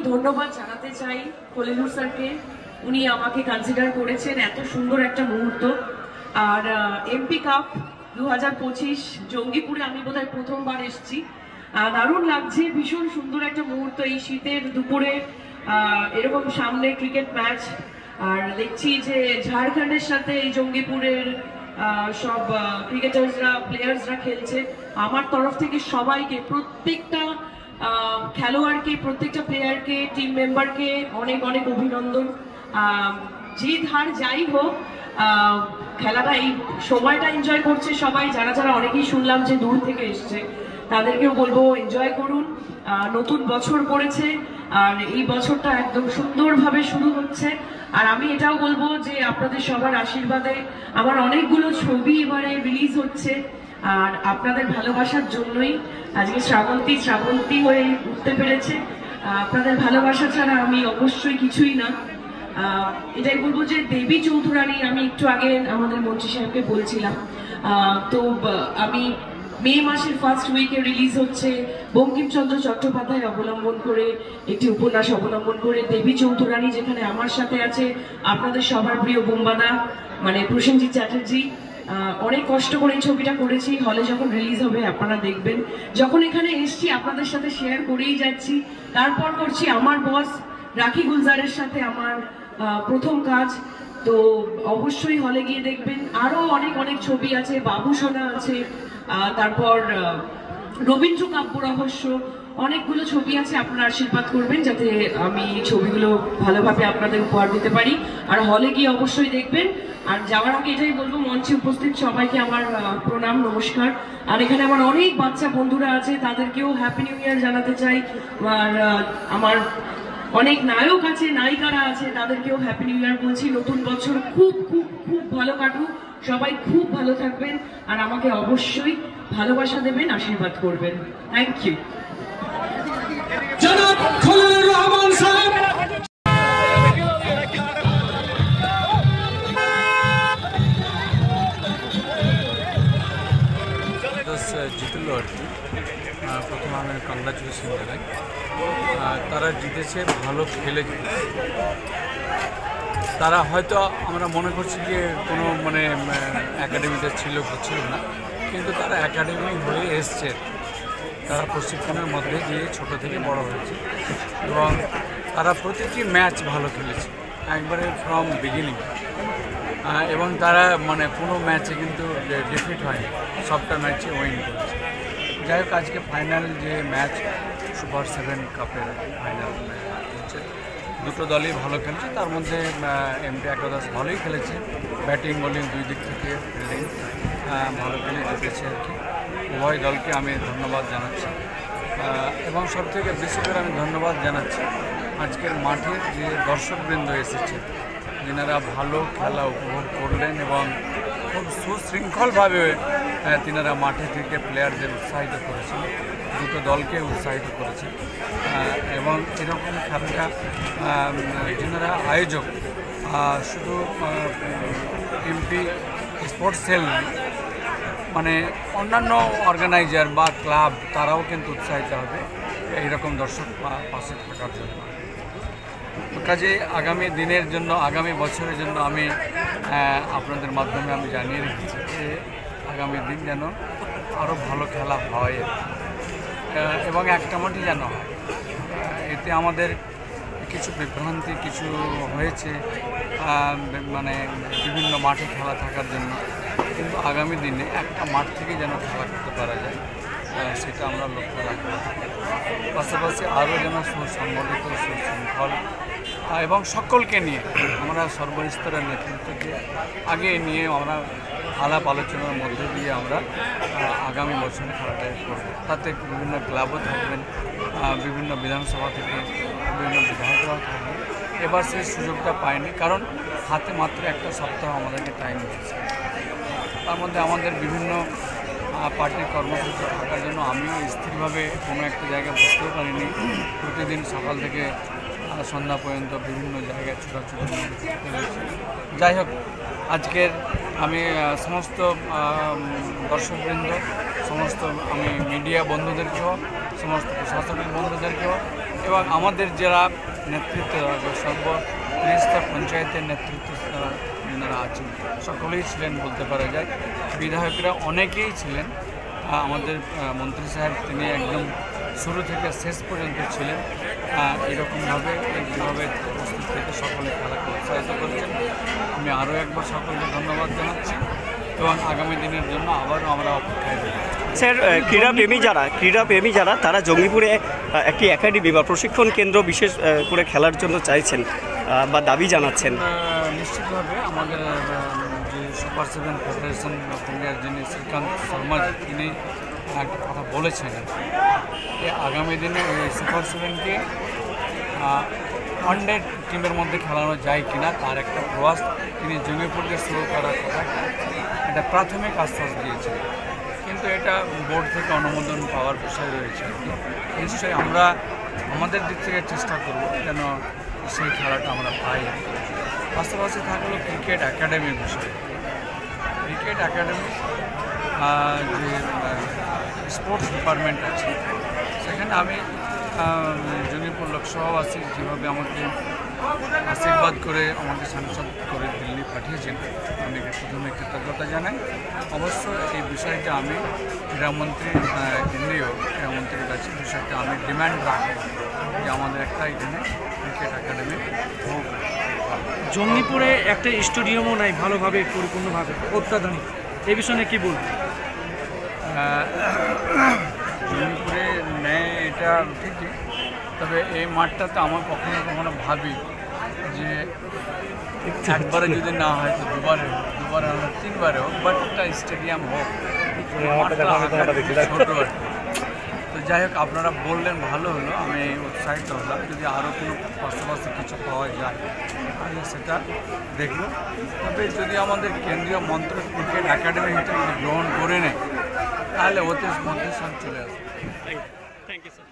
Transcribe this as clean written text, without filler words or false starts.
ধন্যবাদ জানাতে চাই কলিলুর স্যারকে। উনি আমাকে কনসিডার করেছেন এত সুন্দর একটা মুহূর্ত। আর এমপি কাপ 2025 জঙ্গিপুরে আমি বোধহয় প্রথমবার এসেছি। দারুণ লাগছে, ভীষণ সুন্দর একটা মুহূর্ত এই শীতের দুপুরে এরকম সামনে ক্রিকেট ম্যাচ। আর দেখছি যে ঝাড়খণ্ডের সাথে এই জঙ্গিপুরের সব ক্রিকেটার্সরা প্লেয়ার্সরা খেলছে। আমার তরফ থেকে সবাইকে, প্রত্যেকটা খেলোয়াড়কে, প্রত্যেকটা প্লেয়ারকে, টিম মেম্বারকে অনেক অনেক অভিনন্দন। জিত হার যাই হোক, খেলাটা এই সময়টা এনজয় করছে সবাই। যারা যারা অনেকেই শুনলাম যে দূর থেকে এসছে, তাদেরকেও বলবো এনজয় করুন। নতুন বছর পড়েছে আর এই বছরটা একদম সুন্দরভাবে শুরু হচ্ছে। আর আমি এটাও বলবো যে আপনাদের সবার আশীর্বাদে আমার অনেকগুলো ছবি এবারে রিলিজ হচ্ছে। আর আপনাদের ভালোবাসার জন্যই আজকে শ্রাবন্তী হয়ে উঠতে পেরেছে। আপনাদের ভালোবাসা ছাড়া আমি অবশ্যই কিছুই না। এটাই বলবো যে দেবী চৌধুরানী, আমি একটু আগে আমাদের মন্ত্রী সাহেবকে বলছিলাম, তো আমি মে মাসের ফার্স্ট উইকে রিলিজ হচ্ছে বঙ্কিমচন্দ্র চট্টোপাধ্যায় অবলম্বন করে একটি উপন্যাস অবলম্বন করে দেবী চৌধুরানী, যেখানে আমার সাথে আছে আপনাদের সবার প্রিয় বোম্বাদা মানে প্রসেনজিৎ চ্যাটার্জি। অনেক কষ্ট করে এই ছবিটা করেছি। হলে যখন রিলিজ হবে আপনারা দেখবেন। যখন এখানে এসছি আপনাদের সাথে শেয়ার করেই যাচ্ছি। তারপর করছি আমার বস রাখি গুলজারের সাথে আমার প্রথম কাজ, তো অবশ্যই হলে গিয়ে দেখবেন। আরো অনেক অনেক ছবি আছে, বাবু সোনা আছে, তারপর রবীন্দ্র কাব্য রহস্য, অনেকগুলো ছবি আছে। আপনারা আশীর্বাদ করবেন যাতে আমি ছবিগুলো ভালোভাবে আপনাদের উপহার দিতে পারি। আর হলে গিয়ে অবশ্যই দেখবেন। আর যাওয়ার আগে এটাই বলবো, মঞ্চে উপস্থিত সবাইকে আমার প্রণাম, নমস্কার। আর এখানে আমার অনেক বাচ্চা বন্ধুরা আছে, তাদেরকেও হ্যাপি নিউ ইয়ার জানাতে চাই। আর আমার অনেক নায়ক আছে, নায়িকারা আছে, তাদেরকেও হ্যাপি নিউ ইয়ার বলছি। নতুন বছর খুব খুব খুব ভালো কাটুক, সবাই খুব ভালো থাকবেন। আর আমাকে অবশ্যই ভালোবাসা দেবেন, আশীর্বাদ করবেন। Thank you. জনাব খলিলুর রহমান সাহেব। জিতলো আর কি। প্রথমে আমি কংগ্রাচুলেশন জানাই। তারা জিতেছে, ভালো খেলেছে। তারা হয়তো আমরা মনে করছি যে কোনো মানে একাডেমিতে ছিল না, কিন্তু তারা একাডেমি হয়ে এসছে। তারা প্রশিক্ষণের মধ্যে দিয়ে ছোট থেকে বড় হয়েছে এবং তারা প্রতিটি ম্যাচ ভালো খেলেছে একবারে ফ্রম বিগিনিং। এবং তারা মানে কোনো ম্যাচে কিন্তু ডিফিট হয়নি, সবটা ম্যাচে উইন করেছে। যাই হোক, আজকে ফাইনাল যে ম্যাচ সুপার 7 কাপের ফাইনাল হচ্ছে, দুটো দলই ভালো খেলেছে। তার মধ্যে এমপি একাদশ ভালোই খেলেছে, ব্যাটিং বোলিং দুই দিক থেকে ফিল্ডিং ভালো খেলে জিতেছে আর কি। উভয় দলকে আমি ধন্যবাদ জানাচ্ছি এবং সবথেকে বেশি করে আমি ধন্যবাদ জানাচ্ছি আজকের মাঠের যে দর্শকবৃন্দ এসেছে, যেনারা ভালো খেলা উপভোগ করলেন এবং খুব সুশৃঙ্খলভাবে তিনারা মাঠে থেকে প্লেয়ারদের উৎসাহিত করেছেন, দুটো দলকে উৎসাহিত করেছেন। এবং এরকম খেলাটা যেনারা আয়োজক, শুধু এমপি স্পোর্টস সেল মানে অন্যান্য অর্গানাইজার বা ক্লাব, তারাও কিন্তু উৎসাহিত হবে এইরকম দর্শক পাশে থাকার জন্য। কাজে আগামী দিনের জন্য, আগামী বছরের জন্য আমি আপনাদের মাধ্যমে আমি জানিয়ে রেখেছি যে আগামী দিন যেন আরও ভালো খেলা হয় এবং একটা মাঠে যেন হয়। এতে আমাদের কিছু বিভ্রান্তি কিছু হয়েছে মানে বিভিন্ন মাঠে খেলা থাকার জন্য, কিন্তু আগামী দিনে একটা মাঠ থেকে যেন খেলা করতে পারা যায় সেটা আমরা লক্ষ্য রাখবো। পাশাপাশি আরও যেন সুসংগঠিত, সুশৃঙ্খল এবং সকলকে নিয়ে আমরা সর্বস্তরের নেতৃত্বকে আগে নিয়ে আমরা আলাপ আলোচনার মধ্যে দিয়ে আমরা আগামী বছরে খেলাটা করব। তাতে বিভিন্ন ক্লাবও থাকবেন, বিভিন্ন বিধানসভা থেকে বিভিন্ন বিধায়করাও থাকবেন। এবার সেই সুযোগটা পায়নি, কারণ হাতে মাত্র একটা সপ্তাহ আমাদেরকে টাইম দিয়েছে। তার মধ্যে আমাদের বিভিন্ন পার্টির কর্মসূচি থাকার জন্য আমিও স্থিরভাবে কোনো একটা জায়গায় বসতেও পারিনি। প্রতিদিন সকাল থেকে সন্ধ্যা পর্যন্ত বিভিন্ন জায়গায় ছোটাছুটি করতে হয়েছে। যাই হোক, আজকের আমি সমস্ত দর্শকবৃন্দ, সমস্ত আমি মিডিয়া বন্ধুদেরকেও সমস্ত প্রশাসনিক বন্ধুদেরকেও এবং আমাদের যারা নেতৃত্ব সর্বত্রিস্তর পঞ্চায়েতের নেতৃত্ব যারা আছেন সকলেই ছিলেন বলতে পারা যায়। বিধায়করা অনেকেই ছিলেন। আমাদের মন্ত্রী সাহেব তিনি একদম শুরু থেকে শেষ পর্যন্ত ছিলেন। এরকমভাবে যেভাবে উপস্থিত থেকে সকলে খেলাকে উৎসাহিত করেছেন। আমি আরও একবার সকলকে ধন্যবাদ জানাচ্ছি এবং আগামী দিনের জন্য আবারও আমরা অপেক্ষায় রয়েছি। স্যার, ক্রীড়াপ্রেমী যারা তারা জঙ্গিপুরে একটি একাডেমি বা প্রশিক্ষণ কেন্দ্র বিশেষ করে খেলার জন্য চাইছেন বা দাবি জানাচ্ছেন। নিশ্চিতভাবে আমাদের যে সুপার 7 ফেডারেশন অফ ইন্ডিয়ার যিনি শ্রীকান্ত শর্মা তিনি একটা কথা বলেছেন আগামী দিনে ওই সুপার 7কে ওয়ানডে টিমের মধ্যে খেলানো যায় কিনা তার একটা প্রয়াস তিনি জঙ্গিপুর দিয়ে শুরু করার কথা একটা প্রাথমিক আশ্বাস দিয়েছেন। কিন্তু এটা বোর্ড থেকে অনুমোদন পাওয়ার বিষয় রয়েছে। নিশ্চয়ই আমরা আমাদের দিক থেকে চেষ্টা করব যেন সেই খেলাটা আমরা পাই। পাশাপাশি থাকলো ক্রিকেট একাডেমির বিষয়। ক্রিকেট একাডেমি যে স্পোর্টস ডিপার্টমেন্ট আছে সেখানে আমি জঙ্গিপুর লোকসভাবাসী যেভাবে আমাকে আশীর্বাদ করে আমাকে সাংসদ করে দিল্লি পাঠিয়েছেন আমি প্রথমে কৃতজ্ঞতা জানাই। অবশ্য এই বিষয়টা আমি ক্রীড়ামন্ত্রী কেন্দ্রীয় ক্রীড়ামন্ত্রীর কাছে বিষয়টা আমি ডিমান্ড রাখি যে আমাদের একটা এখানে ক্রিকেট একাডেমি হোক। জঙ্গিপুরে একটা স্টেডিয়ামও নাই ভালোভাবে পরিপূর্ণভাবে অত্যাধুনিক, এই বিষয়ে কী বলবেন? জঙ্গিপুরে নেয় এটা ঠিকই, তবে এই মাঠটাতে আমার কখনো কখনো ভাবি যে একবারে যদি না হয় তো দুবারে হোক 3বারে হোক, বাট একটা স্টেডিয়াম হোক। ছোটো তো যাই হোক, আপনারা বললেন ভালো হলো, আমি উৎসাহিত হলাম। যদি আরও কোনো পাশাপাশি কিছু পাওয়া যায় তাহলে সেটা দেখব। তবে যদি আমাদের কেন্দ্রীয় মন্ত্রক ক্রিকেট একাডেমি হিসেবে গ্রহণ করে নেয় তাহলে ওদের মধ্যে সব চলে আসবে। Thank you sir.